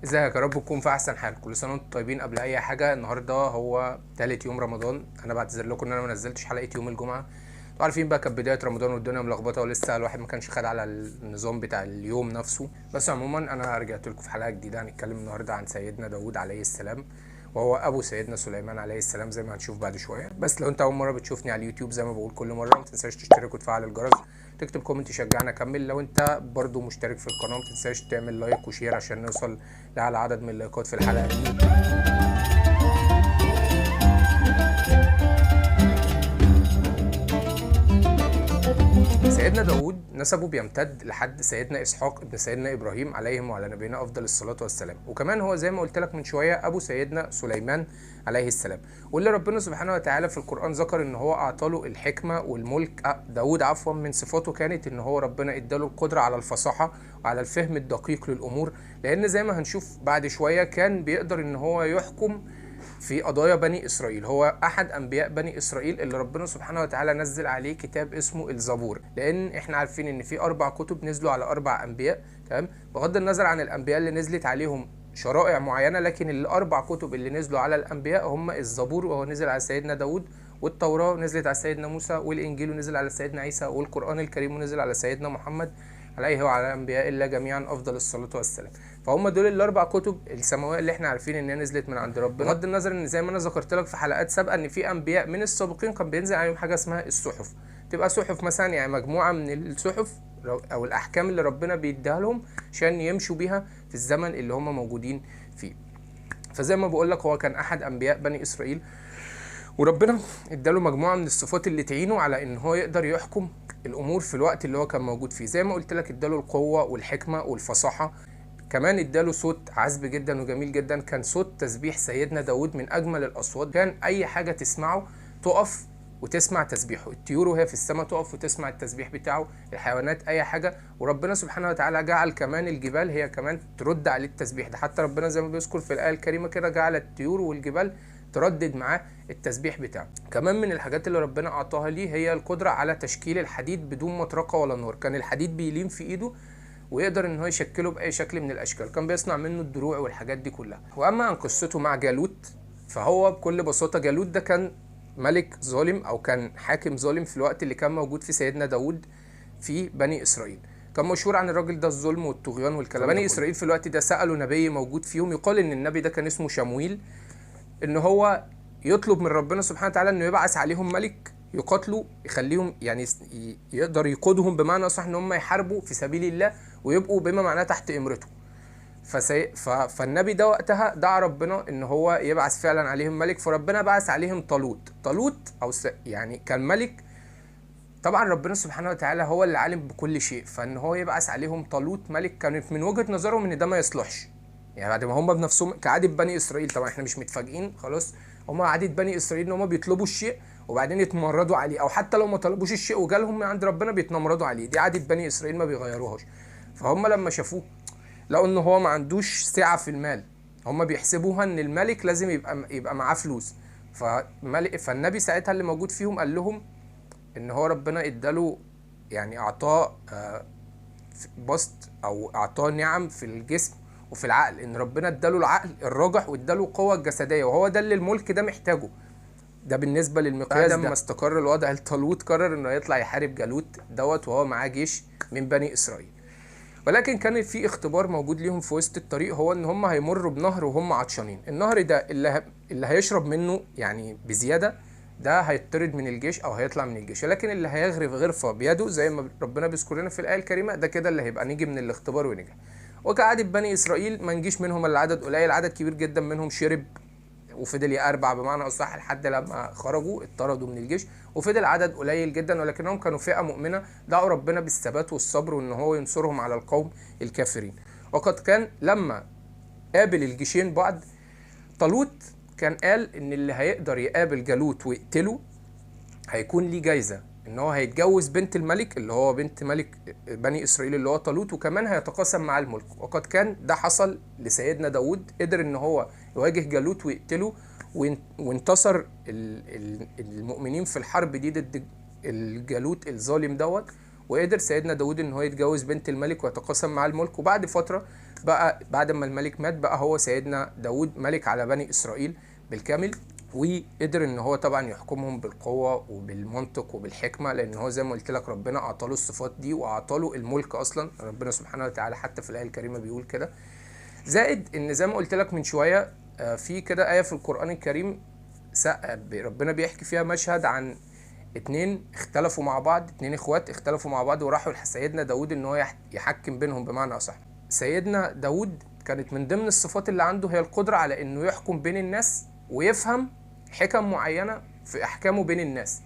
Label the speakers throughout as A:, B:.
A: ازيك يا رب تكون في احسن حال. كل سنه وانتم طيبين. قبل اي حاجه، النهارده هو تالت يوم رمضان. انا بعتذر لكم ان انا ما نزلتش حلقه يوم الجمعه. انتوا عارفين بقى، كانت بدايه رمضان والدنيا ملخبطه ولسه الواحد ما كانش خد على النظام بتاع اليوم نفسه. بس عموما انا رجعت لكم في حلقه جديده. هنتكلم النهارده عن سيدنا داود عليه السلام، وهو ابو سيدنا سليمان عليه السلام زي ما هنشوف بعد شويه. بس لو انت اول مره بتشوفني على اليوتيوب، زي ما بقول كل مره، ما تنساش تشترك وتفعل الجرس، تكتب كومنت يشجعنا اكمل. لو انت برضو مشترك في القناه، ما تنساش تعمل لايك وشير عشان نوصل لاعلى عدد من اللايكات في الحلقه دي. سيدنا داود نسبه بيمتد لحد سيدنا إسحاق ابن سيدنا إبراهيم عليهم وعلى نبينا أفضل الصلاة والسلام. وكمان هو زي ما قلت لك من شوية أبو سيدنا سليمان عليه السلام، واللي ربنا سبحانه وتعالى في القرآن ذكر إن هو أعطاله الحكمة والملك. داود عفوا من صفاته كانت إن هو ربنا إداله القدرة على الفصاحة وعلى الفهم الدقيق للأمور، لأن زي ما هنشوف بعد شوية كان بيقدر إن هو يحكم في قضايا بني إسرائيل. هو أحد أنبياء بني إسرائيل اللي ربنا سبحانه وتعالى نزل عليه كتاب اسمه الزبور، لأن إحنا عارفين إن في 4 كتب نزلوا على 4 أنبياء. تمام، بغض النظر عن الأنبياء اللي نزلت عليهم شرائع معينة، لكن الأربع كتب اللي نزلوا على الأنبياء هم الزبور وهو نزل على سيدنا داود، والتوراة نزلت على سيدنا موسى، والإنجيل نزل على سيدنا عيسى، والقرآن الكريم نزل على سيدنا محمد عليه وعلى انبياء الله جميعا افضل الصلاه والسلام. فهم دول الاربع كتب السماويه اللي احنا عارفين انها نزلت من عند ربنا، بغض النظر ان زي ما انا ذكرت لك في حلقات سابقه ان في انبياء من السابقين كان بينزل عليهم حاجه اسمها الصحف. تبقى صحف مثلا، يعني مجموعه من الصحف او الاحكام اللي ربنا بيديها لهم عشان يمشوا بيها في الزمن اللي هم موجودين فيه. فزي ما بقول لك هو كان احد انبياء بني اسرائيل، وربنا اداله مجموعه من الصفات اللي تعينه على ان هو يقدر يحكم الامور في الوقت اللي هو كان موجود فيه. زي ما قلت لك اداله القوه والحكمه والفصاحه، كمان اداله صوت عذب جدا وجميل جدا. كان صوت تسبيح سيدنا داود من اجمل الاصوات، كان اي حاجه تسمعه تقف وتسمع تسبيحه. الطيور وهي في السماء تقف وتسمع التسبيح بتاعه، الحيوانات اي حاجه. وربنا سبحانه وتعالى جعل كمان الجبال هي كمان ترد عليه التسبيح ده. حتى ربنا زي ما بيذكر في الايه الكريمه كده جعل الطيور والجبال تردد معاه التسبيح بتاعه. كمان من الحاجات اللي ربنا اعطاها ليه هي القدره على تشكيل الحديد بدون مطرقه ولا نار. كان الحديد بيلين في ايده ويقدر ان هو يشكله باي شكل من الاشكال، كان بيصنع منه الدروع والحاجات دي كلها. واما عن قصته مع جالوت، فهو بكل بساطه جالوت ده كان ملك ظالم او كان حاكم ظالم في الوقت اللي كان موجود في سيدنا داود في بني اسرائيل. كان مشهور عن الراجل ده الظلم والطغيان والكلام. بني اسرائيل في الوقت ده سالوا نبي موجود فيهم، يقال ان النبي ده كان اسمه شمويل، ان هو يطلب من ربنا سبحانه وتعالى انه يبعث عليهم ملك يقاتلوا، يخليهم يعني يقدر يقودهم، بمعنى اصح ان هم يحاربوا في سبيل الله ويبقوا بما معناه تحت امرته. فالنبي ده وقتها دعا ربنا ان هو يبعث فعلا عليهم ملك، فربنا بعث عليهم طالوت او يعني كان ملك. طبعا ربنا سبحانه وتعالى هو اللي عالم بكل شيء، فان هو يبعث عليهم طالوت ملك كانت من وجهة نظرهم ان ده ما يصلحش. يعني بعد ما هم بنفسهم كعادة بني اسرائيل، طبعا احنا مش متفاجئين خلاص، هم عادة بني اسرائيل ان هم بيطلبوا الشيء وبعدين يتمردوا عليه، او حتى لو ما طلبوش الشيء وجالهم من عند ربنا بيتنمردوا عليه. دي عادة بني اسرائيل ما بيغيروهاش. فهم لما شافوه لقوا ان هو ما عندوش سعة في المال. هم بيحسبوها ان الملك لازم يبقى معاه فلوس. فالنبي ساعتها اللي موجود فيهم قال لهم ان هو ربنا اداله، يعني اعطاه بسط او اعطاه نعم في الجسم وفي العقل، ان ربنا اداله العقل الراجح واداله القوه الجسديه، وهو ده اللي الملك ده محتاجه. ده بالنسبه للمقياس ده. لما استقر الوضع، طالوت قرر انه يطلع يحارب جالوت وهو معاه جيش من بني اسرائيل. ولكن كان في اختبار موجود ليهم في وسط الطريق، هو ان هم هيمروا بنهر وهم عطشانين. النهر ده اللي هيشرب منه يعني بزياده ده هيطرد من الجيش او هيطلع من الجيش، لكن اللي هيغرف غرفه بيده زي ما ربنا بيذكر لنا في الايه الكريمه ده كده اللي هيبقى نيجي من الاختبار ونجح. وكعادة بني اسرائيل ما نجيش منهم الا عدد قليل، عدد كبير جدا منهم شرب وفضل يأربع بمعنى اصح لحد لما خرجوا اتطردوا من الجيش، وفضل عدد قليل جدا ولكنهم كانوا فئه مؤمنه دعوا ربنا بالثبات والصبر وان هو ينصرهم على القوم الكافرين. وقد كان لما قابل الجيشين بعض، طالوت كان قال ان اللي هيقدر يقابل جالوت ويقتله هيكون ليه جايزه، ان هو هيتجوز بنت الملك اللي هو بنت ملك بني اسرائيل اللي هو طالوت، وكمان هيتقاسم مع الملك. وقد كان ده حصل لسيدنا داود، قدر ان هو يواجه جالوت ويقتله، وانتصر المؤمنين في الحرب دي ضد الجالوت الظالم دوت. وقدر سيدنا داود ان هو يتجوز بنت الملك ويتقاسم مع الملك. وبعد فتره بقى بعد ما الملك مات بقى هو سيدنا داود ملك على بني إسرائيل بالكامل، وقدر ان هو طبعا يحكمهم بالقوة وبالمنطق وبالحكمة، لان هو زي ما قلت لك ربنا اعطاله الصفات دي واعطاله الملك اصلا. ربنا سبحانه وتعالى حتى في الآية الكريمة بيقول كده. زائد ان زي ما قلت لك من شوية في كده آية في القرآن الكريم ربنا بيحكي فيها مشهد عن اتنين اختلفوا مع بعض، اتنين اخوات اختلفوا مع بعض وراحوا لسيدنا داود ان هو يحكم بينهم بمعنى اصح. سيدنا داود كانت من ضمن الصفات اللي عنده هي القدرة على انه يحكم بين الناس ويفهم حكم معينة في احكامه بين الناس.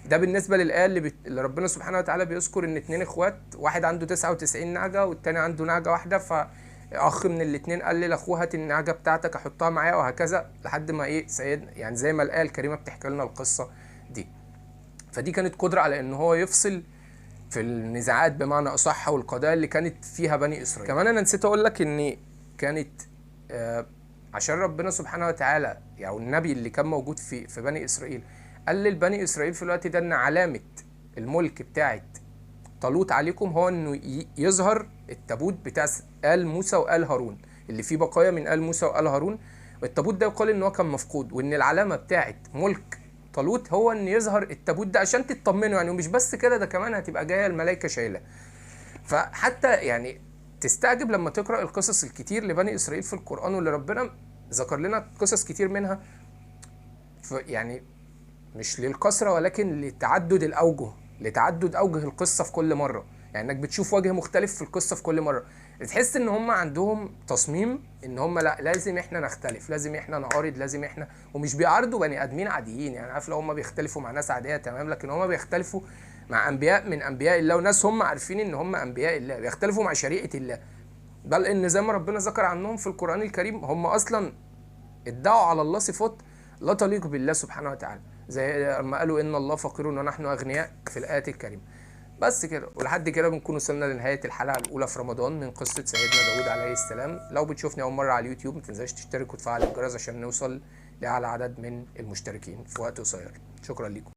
A: ده بالنسبة للآية اللي ربنا سبحانه وتعالى بيذكر ان اتنين اخوات، واحد عنده 99 نعجة والتاني عنده نعجة واحدة، فاخ من الاتنين قال لاخوه هات النعجة بتاعتك احطها معايا، وهكذا لحد ما ايه سيدنا يعني زي ما الآية الكريمة بتحكي لنا القصة دي. فدي كانت قدرة على ان هو يفصل في النزاعات بمعنى اصح والقضايا اللي كانت فيها بني اسرائيل. كمان انا نسيت اقول لك ان كانت عشان ربنا سبحانه وتعالى يعني النبي اللي كان موجود في بني اسرائيل قال للبني اسرائيل في الوقت ده ان علامة الملك بتاعت طالوت عليكم هو انه يظهر التابوت بتاع آل موسى وآل هارون، اللي فيه بقايا من آل موسى وآل هارون. والتابوت ده يقال ان هو كان مفقود، وان العلامة بتاعت ملك طالوت هو ان يظهر التابوت ده عشان تطمنوا يعني. ومش بس كده، ده كمان هتبقى جايه الملائكه شايله. فحتى يعني تستعجب لما تقرا القصص الكتير لبني اسرائيل في القران، واللي ربنا ذكر لنا قصص كتير منها يعني مش للكثره ولكن لتعدد اوجه القصه في كل مره. يعني انك بتشوف وجه مختلف في القصه في كل مره. تحس ان هم عندهم تصميم ان هم لا لازم احنا نختلف، لازم احنا نعارض، لازم احنا، ومش بيعارضوا بني ادمين عاديين. يعني عارف لو هم بيختلفوا مع ناس عاديه تمام، لكن هم بيختلفوا مع انبياء من انبياء الله، وناس هم عارفين ان هم انبياء الله، بيختلفوا مع شريعه الله. بل ان زي ما ربنا ذكر عنهم في القران الكريم هم اصلا ادعوا على الله صفات لا تليق بالله سبحانه وتعالى، زي ما قالوا ان الله فقير ونحن اغنياء في الايات الكريمه. بس كده، ولحد كده بنكون وصلنا لنهايه الحلقه الاولى في رمضان من قصه سيدنا داود عليه السلام. لو بتشوفني اول مره على اليوتيوب ما تنساش تشترك وتفعل الجرس عشان نوصل لاعلى عدد من المشتركين في وقت قصير. شكرا لكم.